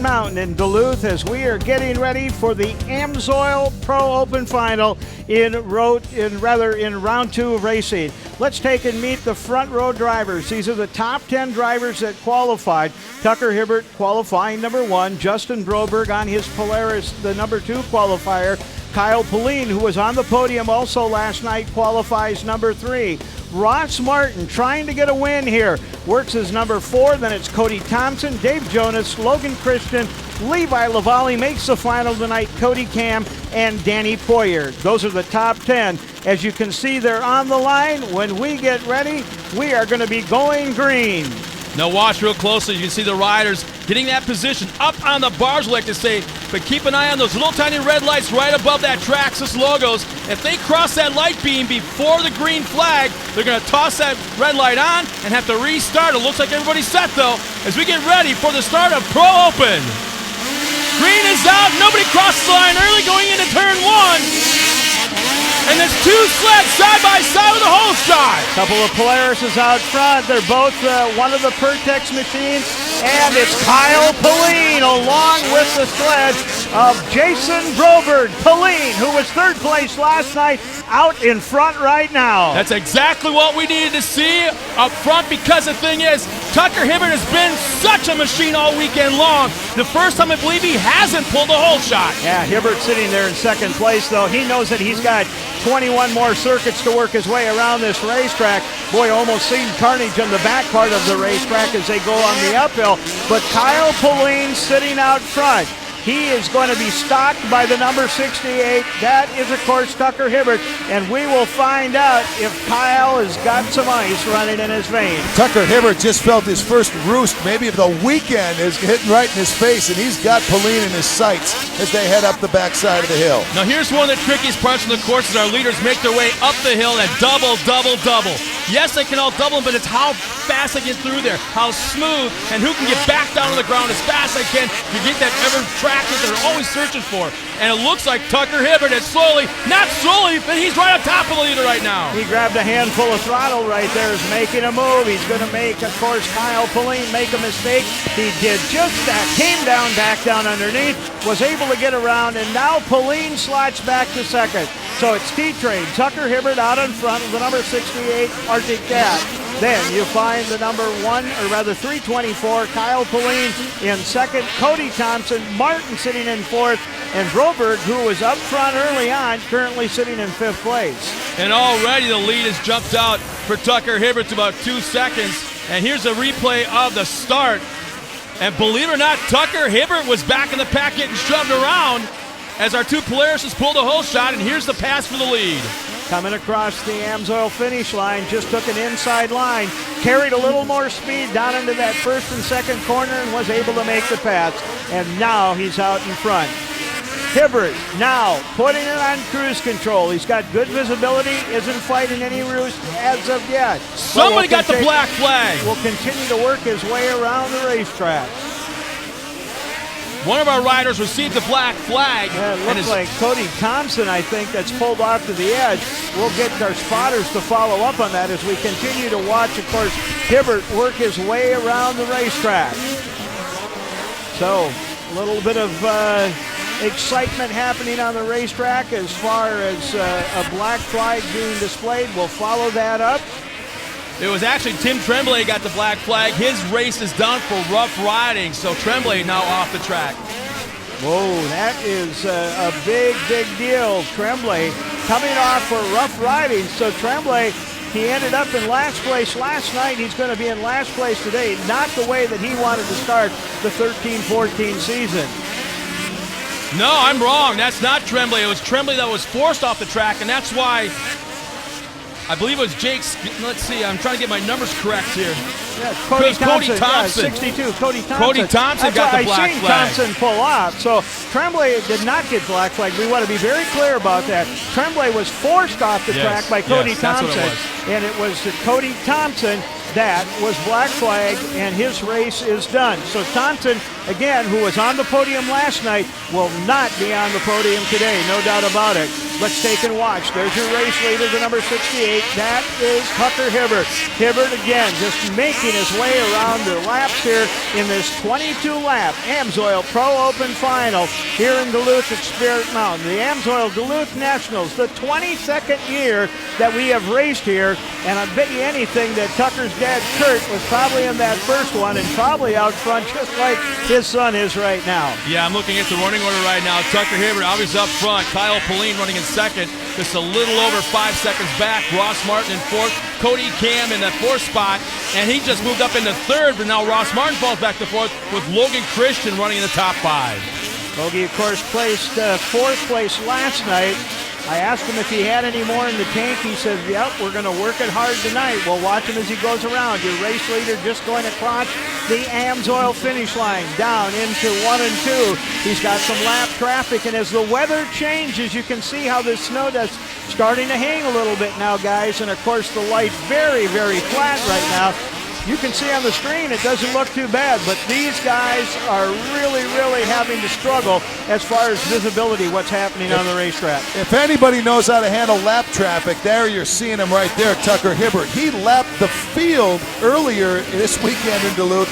Mountain in Duluth as we are getting ready for the AMSOIL Pro Open Final in round 2 of racing. Let's take and meet the front row drivers. These are the top 10 drivers that qualified. Tucker Hibbert qualifying number 1. Justin Broberg on his Polaris, the number 2 qualifier. Kyle Pauline, who was on the podium also last night, qualifies number 3. Ross Martin trying to get a win here. Works as number 4. Then it's Cody Thompson, Dave Jonas, Logan Christian, Levi Lavallee makes the final tonight, Cody Cam, and Danny Poyer. Those are the top 10. As you can see, they're on the line. When we get ready, we are going to be going green. Now watch real closely. You can see the riders getting that position up on the bars, like to say, but keep an eye on those little tiny red lights right above that Traxxas logos. If they cross that light beam before the green flag, they're going to toss that red light on and have to restart. It looks like everybody's set, though, as we get ready for the start of Pro Open. Green is out. Nobody crosses the line early going into turn 1. And there's 2 sleds side by side with a hole shot. Couple of Polarises out front. They're both one of the Pertex machines. And it's Kyle Pauline along with the sled of Jason Broberg. Pauline, who was 3rd place last night, out in front right now. That's exactly what we needed to see up front, because the thing is, Tucker Hibbert has been such a machine all weekend long. The first time I believe he hasn't pulled a hole shot. Yeah, Hibbert sitting there in 2nd place, though. He knows that he's got 21 more circuits to work his way around this racetrack. Boy, almost seen carnage on the back part of the racetrack as they go on the uphill. But Kyle Pauline sitting out front. He is going to be stalked by the number 68. That is, of course, Tucker Hibbert. And we will find out if Kyle has got some ice running in his veins. Tucker Hibbert just felt his first roost, maybe of the weekend, is hitting right in his face, and he's got Pauline in his sights as they head up the backside of the hill. Now here's one of the trickiest parts of the course as our leaders make their way up the hill and double. Yes, they can all double, but it's how fast they get through there, how smooth, and who can get back down on the ground as fast as they can to get that ever track that they're always searching for. And it looks like Tucker Hibbert is not slowly, but he's right on top of the leader right now. He grabbed a handful of throttle right there, is making a move. He's going to make, of course, Kyle Pauline make a mistake. He did just that, came down, back down underneath, was able to get around, and now Pauline slots back to 2nd. So it's T-Train, Tucker Hibbert out in front of the number 68 Arctic Cat. Then you find the number 324, Kyle Pauline in 2nd, Cody Thompson, Martin sitting in 4th, and Broberg, who was up front early on, currently sitting in 5th place. And already the lead has jumped out for Tucker Hibbert to about 2 seconds. And here's a replay of the start. And believe it or not, Tucker Hibbert was back in the pack getting shoved around as our 2 Polarises pulled a hole shot, and here's the pass for the lead. Coming across the AMSOIL finish line, just took an inside line, carried a little more speed down into that 1st and 2nd corner and was able to make the pass. And now he's out in front. Hibbert now putting it on cruise control. He's got good visibility, isn't fighting any roost as of yet. Somebody got the black flag. Will continue to work his way around the racetrack. One of our riders received the black flag. Yeah, it looks like Cody Thompson, I think, that's pulled off to the edge. We'll get our spotters to follow up on that as we continue to watch, of course, Hibbert work his way around the racetrack. So, a little bit of excitement happening on the racetrack as far as a black flag being displayed. We'll follow that up. It was actually Tim Tremblay got the black flag. His race is done for rough riding, so Tremblay now off the track. Whoa, that is a big deal. Tremblay coming off for rough riding. So Tremblay, he ended up in last place last night. He's going to be in last place today. Not the way that he wanted to start the 13-14 season. No, I'm wrong. That's not Tremblay. It was Tremblay that was forced off the track, and that's why I believe it was Jake's. Let's see. I'm trying to get my numbers correct here. Yeah, Cody Thompson. Yeah, 62. Cody Thompson. Cody Thompson got the black flag. I seen Thompson pull off. So Tremblay did not get black flag. We want to be very clear about that. Tremblay was forced off the track by Cody Thompson, and it was Cody Thompson that was black flag, and his race is done. So Thompson again, who was on the podium last night, will not be on the podium today, no doubt about it. Let's take and watch. There's your race leader, the number 68. That is Tucker Hibbert. Hibbert, again, just making his way around the laps here in this 22-lap AMSOIL Pro Open Final here in Duluth at Spirit Mountain. The AMSOIL Duluth Nationals, the 22nd year that we have raced here, and I bet you anything that Tucker's dad, Kurt, was probably in that first one and probably out front just like his son is right now. Yeah, I'm looking at the running order right now. Tucker Hibbert obviously up front. Kyle Pauline running in second, just a little over 5 seconds back. Ross Martin in fourth. Cody Cam in the fourth spot, and he just moved up into third, but now Ross Martin falls back to fourth with Logan Christian running in the top 5. Logie, of course, placed fourth place last night. I asked him if he had any more in the tank. He says, yep, we're going to work it hard tonight. We'll watch him as he goes around. Your race leader just going across the AMSOIL finish line down into 1 and 2. He's got some lap traffic, and as the weather changes, you can see how this snow dust starting to hang a little bit now, guys. And, of course, the light very, very flat right now. You can see on the screen it doesn't look too bad, but these guys are really, really having to struggle as far as visibility, what's happening on the racetrack. If anybody knows how to handle lap traffic, there you're seeing him right there, Tucker Hibbert. He lapped the field earlier this weekend in Duluth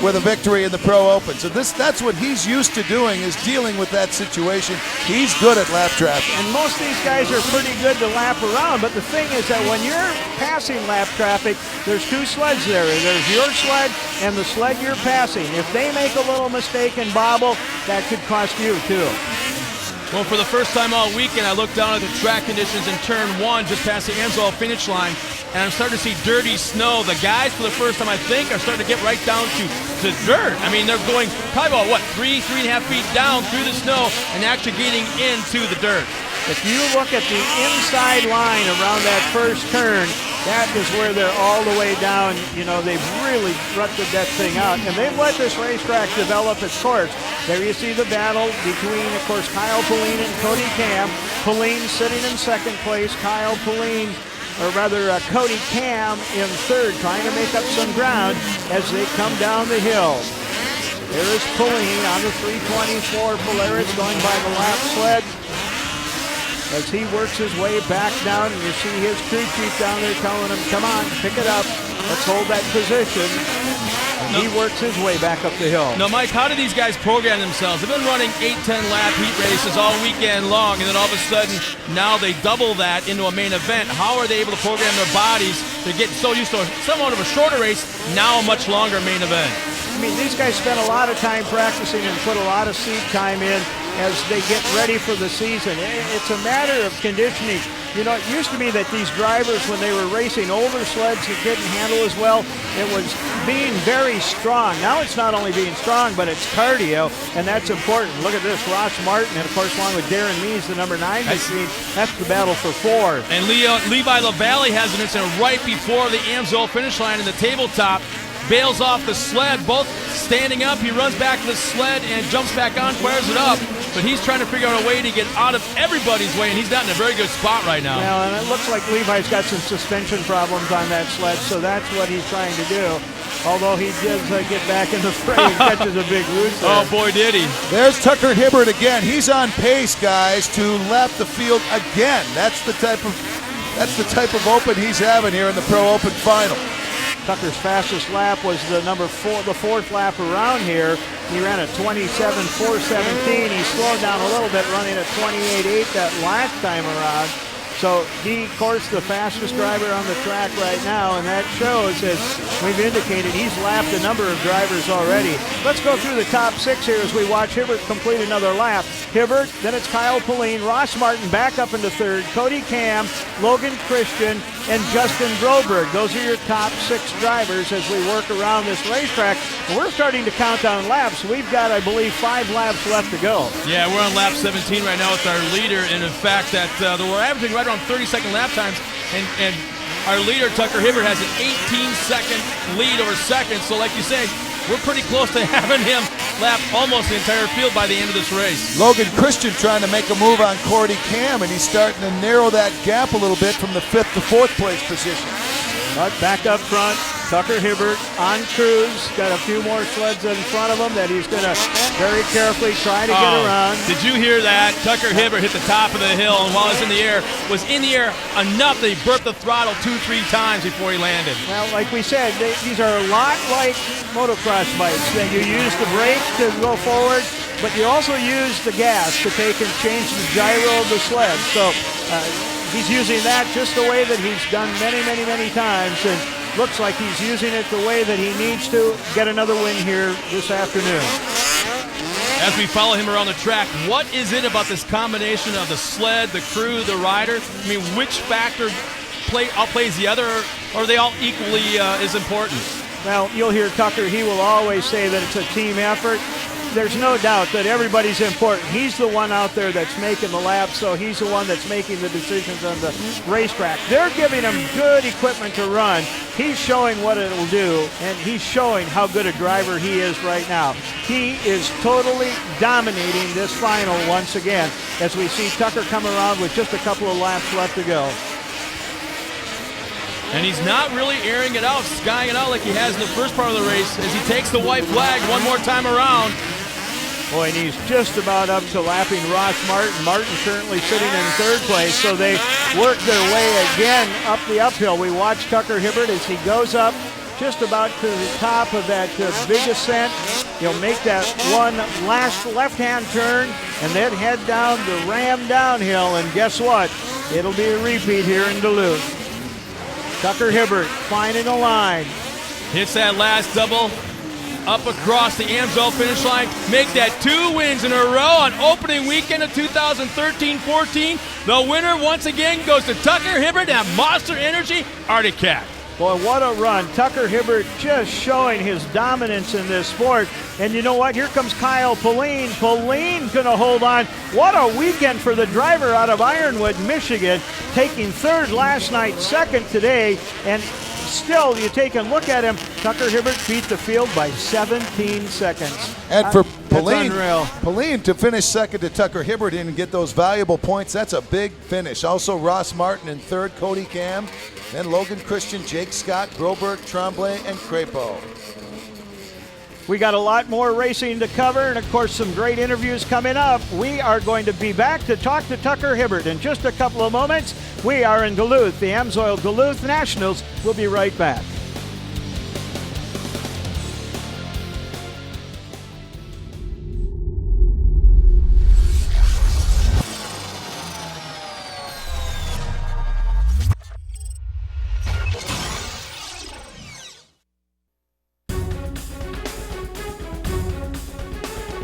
with a victory in the Pro Open. So that's what he's used to doing, is dealing with that situation. He's good at lap traffic. And most of these guys are pretty good to lap around, but the thing is that when you're passing lap traffic, there's two sleds there. There's your sled and the sled you're passing. If they make a little mistake and bobble, that could cost you too. Well, for the first time all weekend, I looked down at the track conditions in turn 1 just past the AMSOIL finish line, and I'm starting to see dirty snow. The guys, for the first time, I think, are starting to get right down to dirt. I mean, they're going probably about, what, 3.5 feet down through the snow and actually getting into the dirt. If you look at the inside line around that first turn, that is where they're all the way down. You know, they've really rutted that thing out, and they've let this racetrack develop its course. There you see the battle between, of course, Kyle Pauline and Cody Cam. Pauline sitting in second place, Kyle Pauline, or rather Cody Cam in third, trying to make up some ground as they come down the hill. There is Pauline on the 324 Polaris going by the lap sled as he works his way back down, and you see his crew chief down there telling him, come on, pick it up, let's hold that position. And he works his way back up the hill. Now, Mike, how do these guys program themselves? They've been running 8-10 lap heat races all weekend long, and then all of a sudden, now they double that into a main event. How are they able to program their bodies to get so used to somewhat of a shorter race, now a much longer main event? I mean, these guys spend a lot of time practicing and put a lot of seat time in as they get ready for the season. It's a matter of conditioning. You know, it used to be that these drivers, when they were racing older sleds that didn't handle as well, it was being very strong. Now it's not only being strong, but it's cardio, and that's important. Look at this, Ross Martin, and of course along with Darren Mees, the number 9 machine. That's the battle for 4. And Levi LaValle has an incident right before the AMSOIL finish line in the tabletop. Bails off the sled, both standing up. He runs back to the sled and jumps back on, fires it up. But he's trying to figure out a way to get out of everybody's way, and he's not in a very good spot right now. Well, and it looks like Levi's got some suspension problems on that sled, so that's what he's trying to do. Although he does get back in the fray and catches a big roost there. Oh, boy, did he. There's Tucker Hibbert again. He's on pace, guys, to lap the field again. That's the type of open he's having here in the Pro Open Final. Tucker's fastest lap was the fourth lap around here. He ran at 27.417. He slowed down a little bit, running at 28.8 that last time around. So he, of course, the fastest driver on the track right now, and that shows, as we've indicated, he's lapped a number of drivers already. Let's go through the top 6 here as we watch Hibbert complete another lap. Hibbert, then it's Kyle Pauline, Ross Martin back up into third, Cody Cam, Logan Christian, and Justin Broberg. Those are your top 6 drivers as we work around this racetrack. And we're starting to count down laps. We've got, I believe, 5 laps left to go. Yeah, we're on lap 17 right now with our leader, and in fact, that we're averaging right around 30-second lap times, and our leader, Tucker Hibbert, has an 18-second lead over second. So like you say, we're pretty close to having him lap almost the entire field by the end of this race. Logan Christian trying to make a move on Cody Cam, and he's starting to narrow that gap a little bit from the 5th to 4th place position. But back up front, Tucker Hibbert on cruise, got a few more sleds in front of him that he's going to very carefully try to get around. Did you hear that? Tucker Hibbert hit the top of the hill, and while it's in the air, was in the air enough that he burped the throttle 2-3 times before he landed. Well, like we said, these are a lot like motocross bikes. That you use the brake to go forward, but you also use the gas to take and change the gyro of the sled. So he's using that just the way that he's done many, many, many times, and looks like he's using it the way that he needs to get another win here this afternoon. As we follow him around the track, what is it about this combination of the sled, the crew, the rider? I mean, which factor outplays the other, or are they all equally as important? Well, you'll hear Tucker, he will always say that it's a team effort. There's no doubt that everybody's important. He's the one out there that's making the laps, so he's the one that's making the decisions on the racetrack. They're giving him good equipment to run. He's showing what it'll do, and he's showing how good a driver he is right now. He is totally dominating this final once again, as we see Tucker come around with just a couple of laps left to go. And he's not really airing it out, skying it out like he has in the first part of the race as he takes the white flag one more time around. Boy, and he's just about up to lapping Ross Martin. Martin currently sitting in third place, so they work their way again up the uphill. We watch Tucker Hibbert as he goes up just about to the top of that big ascent. He'll make that one last left-hand turn and then head down the Ram downhill, and guess what? It'll be a repeat here in Duluth. Tucker Hibbert finding a line. Hits that last double up across the AMSOIL finish line. Make that 2 wins in a row on opening weekend of 2013-14. The winner once again goes to Tucker Hibbert and Monster Energy Arctic Cat. Boy, what a run. Tucker Hibbert just showing his dominance in this sport. And you know what? Here comes Kyle Pauline. Pauline's going to hold on. What a weekend for the driver out of Ironwood, Michigan, taking third last night, second today, and still, you take a look at him, Tucker Hibbert beat the field by 17 seconds. And for Pauline to finish second to Tucker Hibbert and get those valuable points, that's a big finish. Also, Ross Martin in third, Cody Cam, then Logan Christian, Jake Scott, Broberg, Tremblay, and Crapo. We got a lot more racing to cover, and of course some great interviews coming up. We are going to be back to talk to Tucker Hibbert in just a couple of moments. We are in Duluth, the AMSOIL Duluth Nationals. We'll be right back.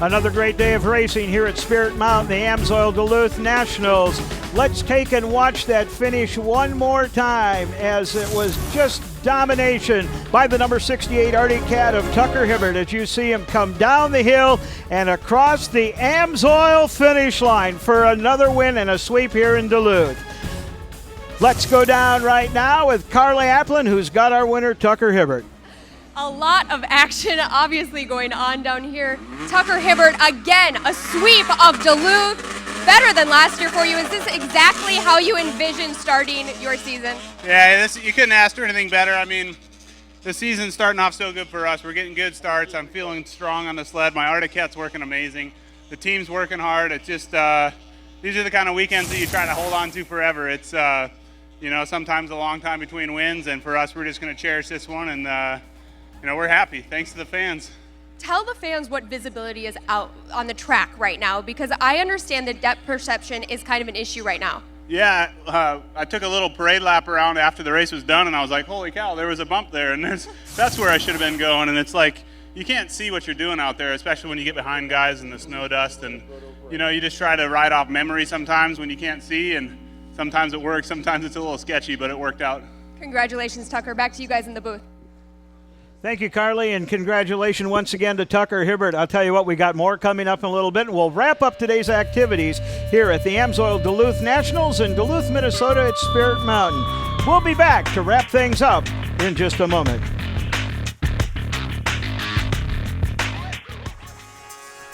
Another great day of racing here at Spirit Mountain, the AMSOIL Duluth Nationals. Let's take and watch that finish one more time, as it was just domination by the number 68 Arctic Cat of Tucker Hibbert, as you see him come down the hill and across the AMSOIL finish line for another win and a sweep here in Duluth. Let's go down right now with Carly Applin, who's got our winner, Tucker Hibbert. A lot of action obviously going on down here. Tucker Hibbert, again, a sweep of Duluth. Better than last year for you. Is this exactly how you envision starting your season? Yeah, you couldn't ask for anything better. I mean, the season's starting off so good for us. We're getting good starts. I'm feeling strong on the sled. My Arctic Cat's working amazing. The team's working hard. It's just, these are the kind of weekends that you try to hold on to forever. It's, sometimes a long time between wins, and for us, we're just going to cherish this one, and we're happy. Thanks to the fans. Tell the fans what visibility is out on the track right now, because I understand that depth perception is kind of an issue right now. Yeah, I took a little parade lap around after the race was done, and I was like, holy cow, there was a bump there, and that's where I should have been going. And it's like, you can't see what you're doing out there, especially when you get behind guys in the snow dust, and you just try to ride off memory sometimes when you can't see, and sometimes it works, sometimes it's a little sketchy, but it worked out. Congratulations, Tucker. Back to you guys in the booth. Thank you, Carly, and congratulations once again to Tucker Hibbert. I'll tell you what, we got more coming up in a little bit, and we'll wrap up today's activities here at the AMSOIL Duluth Nationals in Duluth, Minnesota at Spirit Mountain. We'll be back to wrap things up in just a moment.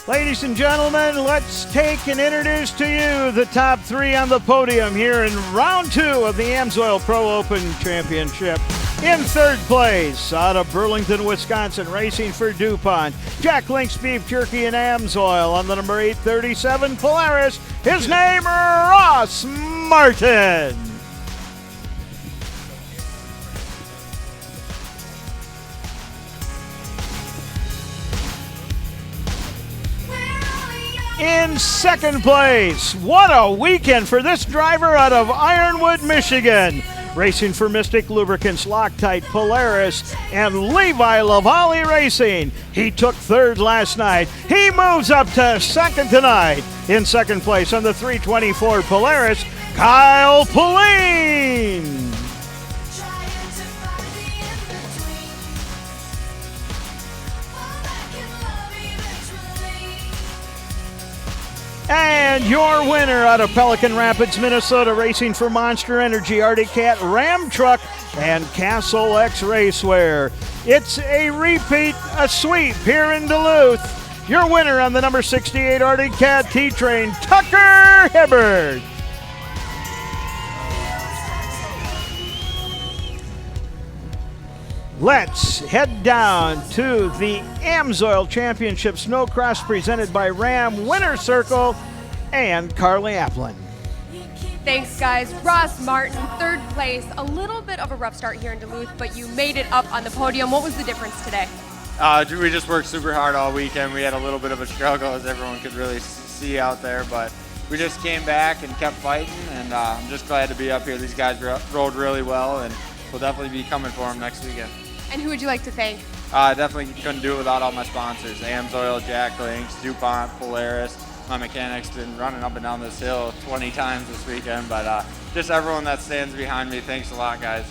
Ladies and gentlemen, let's take and introduce to you the top three on the podium here in round two of the AMSOIL Pro Open Championship. In third place, out of Burlington, Wisconsin, racing for DuPont, Jack Link's Beef Jerky and AMSOIL on the number 837 Polaris. His name, Ross Martin. In second place, what a weekend for this driver out of Ironwood, Michigan. Racing for Mystic Lubricants, Loctite, Polaris, and Levi Lavallee Racing. He took third last night. He moves up to second tonight. In second place on the 324 Polaris, Kyle Pauline. And your winner out of Pelican Rapids, Minnesota, racing for Monster Energy, Arctic Cat, Ram Truck, and Castle X Racewear. It's a repeat, a sweep here in Duluth. Your winner on the number 68 Arctic Cat T-Train, Tucker Hibbert. Let's head down to the AMSOIL Championship Snocross presented by Ram Winner Circle and Carly Applin. Thanks, guys. Ross Martin, third place. A little bit of a rough start here in Duluth, but you made it up on the podium. What was the difference today? We just worked super hard all weekend. We had a little bit of a struggle, as everyone could really see out there, but we just came back and kept fighting, and I'm just glad to be up here. These guys rode really well, and we'll definitely be coming for them next weekend. And who would you like to thank? Definitely couldn't do it without all my sponsors. AMSOIL, Jack Links, DuPont, Polaris. My mechanic's been running up and down this hill 20 times this weekend, but just everyone that stands behind me, thanks a lot, guys.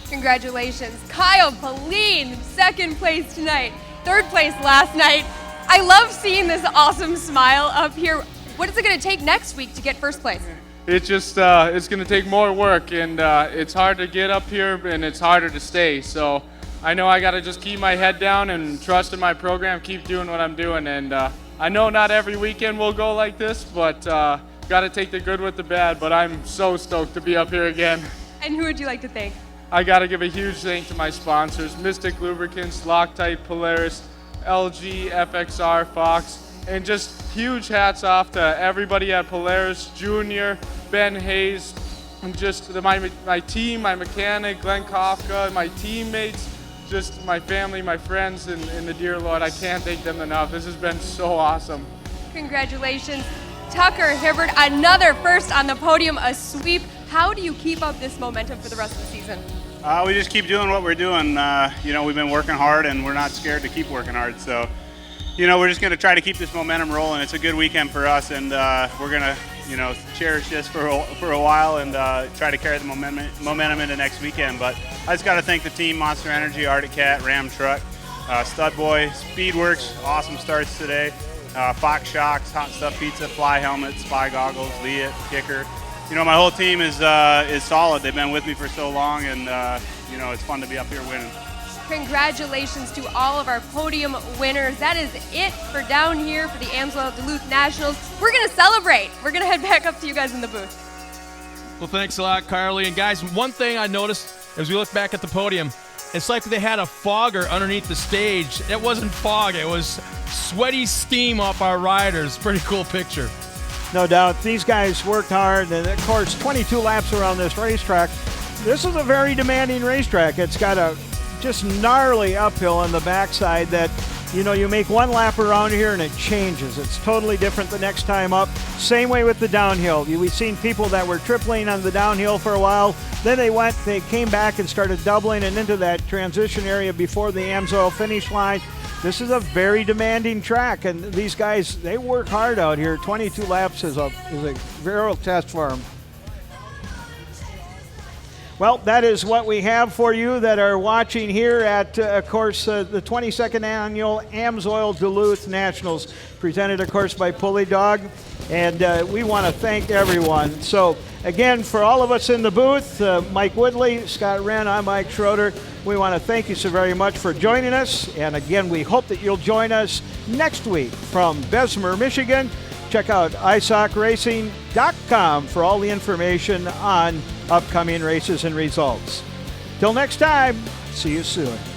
Congratulations. Kyle Pauline, second place tonight, third place last night. I love seeing this awesome smile up here. What is it going to take next week to get first place? It's just, it's going to take more work, and it's hard to get up here, and it's harder to stay. So I know I got to just keep my head down and trust in my program, keep doing what I'm doing. And I know not every weekend will go like this, but got to take the good with the bad. But I'm so stoked to be up here again. And who would you like to thank? I got to give a huge thank to my sponsors, Mystic Lubricants, Loctite, Polaris, LG, FXR, Fox, and just huge hats off to everybody at Polaris, Junior, Ben Hayes, and just my team, my mechanic, Glenn Kafka, my teammates, just my family, my friends, and the dear Lord. I can't thank them enough. This has been so awesome. Congratulations. Tucker Hibbert, another first on the podium, a sweep. How do you keep up this momentum for the rest of the season? We just keep doing what we're doing. We've been working hard, and we're not scared to keep working hard. So, we're just going to try to keep this momentum rolling. It's a good weekend for us, and we're going to, cherish this for a while and try to carry the momentum into next weekend. But I just got to thank the team, Monster Energy, Arctic Cat, Ram Truck, Stud Boy, Speedworks, awesome starts today, Fox Shocks, Hot Stuff Pizza, Fly Helmets, Spy Goggles, Leah, Kicker. My whole team is solid. They've been with me for so long, and it's fun to be up here winning. Congratulations to all of our podium winners. That is it for down here for the AMSOIL Duluth Nationals. We're going to celebrate. We're going to head back up to you guys in the booth. Well, thanks a lot, Carly. And guys, one thing I noticed as we look back at the podium, it's like they had a fogger underneath the stage. It wasn't fog. It was sweaty steam off our riders. Pretty cool picture. No doubt. These guys worked hard, and of course, 22 laps around this racetrack. This is a very demanding racetrack. It's got a just gnarly uphill on the backside that, you make one lap around here and it changes. It's totally different the next time up. Same way with the downhill. We've seen people that were tripling on the downhill for a while. Then they came back and started doubling and into that transition area before the AMSOIL finish line. This is a very demanding track, and these guys, they work hard out here. 22 laps is a real test for them. Well, that is what we have for you that are watching here at, of course, the 22nd Annual AMSOIL Duluth Nationals, presented, of course, by Pulley Dog. And we want to thank everyone. So, again, for all of us in the booth, Mike Woodley, Scott Wren, I'm Mike Schroeder. We want to thank you so very much for joining us. And, again, we hope that you'll join us next week from Bessemer, Michigan. Check out isocracing.com for all the information on upcoming races and results. Till next time, See you soon.